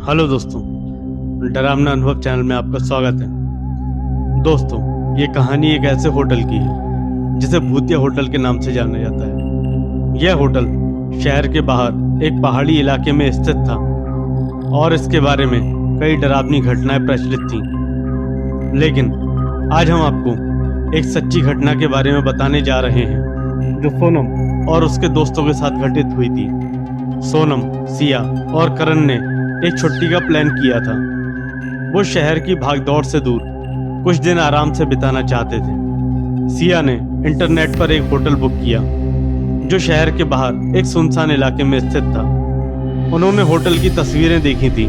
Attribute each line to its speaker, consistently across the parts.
Speaker 1: Hello दोस्तों, डरावना अनुभव चैनल में आपका स्वागत है। दोस्तों, ये कहानी एक ऐसे होटल की है जिसे भूतिया होटल के नाम से जाना जाता है। यह होटल शहर के बाहर एक पहाड़ी इलाके में स्थित था और इसके बारे में कई डरावनी घटनाएं प्रचलित थीं। लेकिन आज हम आपको एक सच्ची घटना के बारे में बताने जा रहे हैं जो सोनम और उसके दोस्तों के साथ घटित हुई थी। सोनम, सिया और करण ने एक छुट्टी का प्लान किया था। वो शहर की भागदौड़ से दूर कुछ दिन आराम से बिताना चाहते थे। सिया ने इंटरनेट पर एक होटल बुक किया जो शहर के बाहर एक सुनसान इलाके में स्थित था। उन्होंने होटल की तस्वीरें देखी थी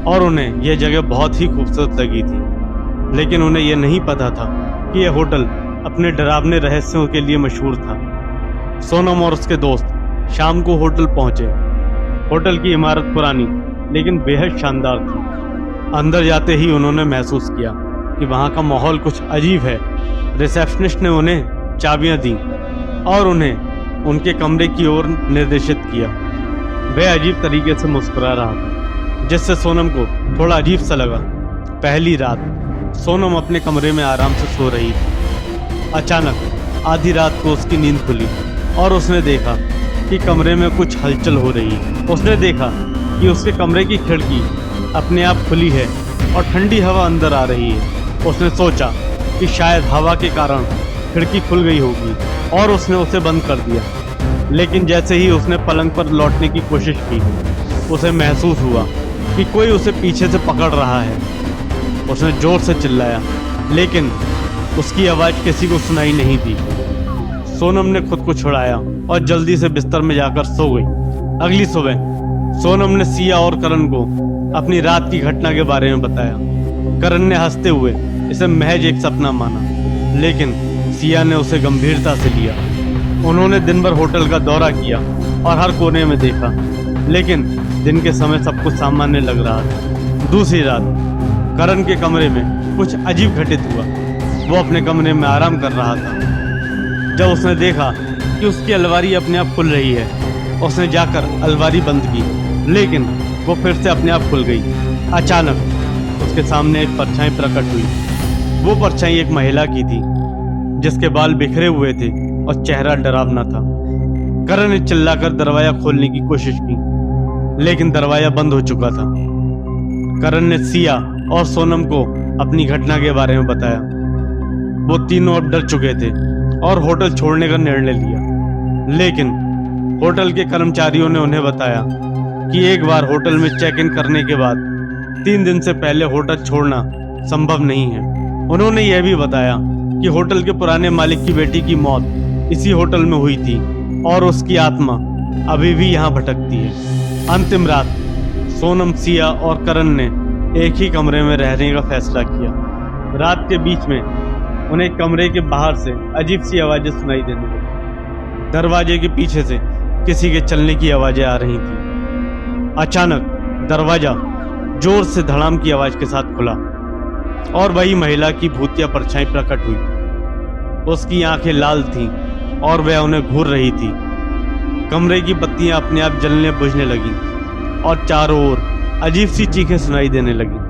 Speaker 1: और उन्हें यह जगह बहुत ही खूबसूरत लगी थी, लेकिन उन्हें यह नहीं पता था कि यह होटल अपने डरावने रहस्यों के लिए मशहूर था। सोनम और उसके दोस्त शाम को होटल पहुंचे। होटल की इमारत पुरानी लेकिन बेहद शानदार थी। अंदर जाते ही उन्होंने महसूस किया कि वहाँ का माहौल कुछ अजीब है। रिसेप्शनिस्ट ने उन्हें चाबियाँ दी और उन्हें उनके कमरे की ओर निर्देशित किया। वह अजीब तरीके से मुस्कुरा रहा था जिससे सोनम को थोड़ा अजीब सा लगा। पहली रात सोनम अपने कमरे में आराम से सो रही थी। अचानक आधी रात को उसकी नींद खुली और उसने देखा कि कमरे में कुछ हलचल हो रही है। उसने देखा कि उसके कमरे की खिड़की अपने आप खुली है और ठंडी हवा अंदर आ रही है। उसने सोचा कि शायद हवा के कारण खिड़की खुल गई होगी और उसने उसे बंद कर दिया। लेकिन जैसे ही उसने पलंग पर लौटने की कोशिश की, उसे महसूस हुआ कि कोई उसे पीछे से पकड़ रहा है। उसने जोर से चिल्लाया, लेकिन उसकी आवाज़ किसी को सुनाई नहीं दी। सोनम ने खुद को छुड़ाया और जल्दी से बिस्तर में जाकर सो गई। अगली सुबह सोनम ने सिया और करण को अपनी रात की घटना के बारे में बताया। करण ने हंसते हुए इसे महज एक सपना माना, लेकिन सिया ने उसे गंभीरता से लिया। उन्होंने दिन भर होटल का दौरा किया और हर कोने में देखा, लेकिन दिन के समय सब कुछ सामान्य लग रहा था। दूसरी रात करण के कमरे में कुछ अजीब घटित हुआ। वो अपने कमरे में आराम कर रहा था जब उसने देखा कि उसकी अलमारी अपने आप खुल रही है। उसने जाकर अलमारी बंद की, लेकिन वो फिर से अपने आप खुल गई। अचानक उसके सामने एक परछाई प्रकट हुई। वो परछाई एक महिला की थी जिसके बाल बिखरे हुए थे और चेहरा डरावना था। करण ने चिल्लाकर दरवाजा खोलने की कोशिश की, लेकिन दरवाजा बंद हो चुका था। करण ने सिया और सोनम को अपनी घटना के बारे में बताया। वो तीनों अब डर चुके थे और होटल छोड़ने का निर्णय लिया, लेकिन होटल के कर्मचारियों ने उन्हें बताया कि एक बार होटल में चेक इन करने के बाद 3 दिन से पहले होटल छोड़ना संभव नहीं है। उन्होंने यह भी बताया कि होटल के पुराने मालिक की बेटी की मौत इसी होटल में हुई थी और उसकी आत्मा अभी भी यहाँ भटकती है। अंतिम रात सोनम, सिया और करण ने एक ही कमरे में रहने का फैसला किया। रात के बीच में उन्हें कमरे के बाहर से अजीब सी आवाज़ें सुनाई देने लगी। दरवाजे के पीछे से किसी के चलने की आवाज़ें आ रही थी। अचानक दरवाजा जोर से धड़ाम की आवाज़ के साथ खुला और वही महिला की भूतिया परछाई प्रकट हुई। उसकी आंखें लाल थीं और वह उन्हें घूर रही थी। कमरे की बत्तियां अपने आप जलने बुझने लगीं और चारों ओर अजीब सी चीखें सुनाई देने लगीं।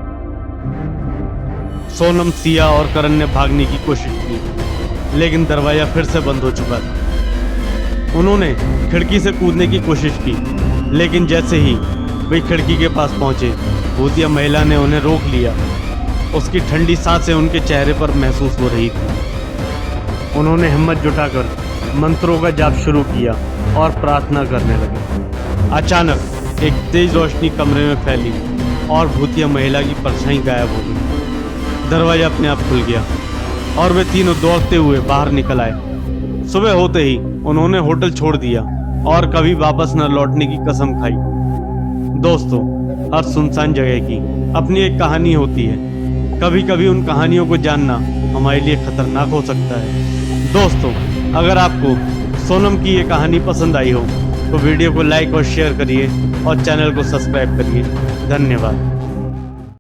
Speaker 1: सोनम, सिया और करण ने भागने की कोशिश की, लेकिन दरवाजा फिर से बंद हो चुका था। उन्होंने खिड़की से कूदने की कोशिश की, लेकिन जैसे ही वे खिड़की के पास पहुंचे, भूतिया महिला ने उन्हें रोक लिया। उसकी ठंडी सांसें उनके चेहरे पर महसूस हो रही थी। उन्होंने हिम्मत जुटाकर मंत्रों का जाप शुरू किया और प्रार्थना करने लगे। अचानक एक तेज रोशनी कमरे में फैली और भूतिया महिला की परछाई गायब हो गई। दरवाजा अपने आप खुल गया और वे तीनों दौड़ते हुए बाहर निकल आए। सुबह होते ही उन्होंने होटल छोड़ दिया और कभी वापस न लौटने की कसम खाई। दोस्तों, हर सुनसान जगह की अपनी एक कहानी होती है। कभी कभी उन कहानियों को जानना हमारे लिए खतरनाक हो सकता है। दोस्तों, अगर आपको सोनम की ये कहानी पसंद आई हो तो वीडियो को लाइक और शेयर करिए और चैनल को सब्सक्राइब करिए। धन्यवाद।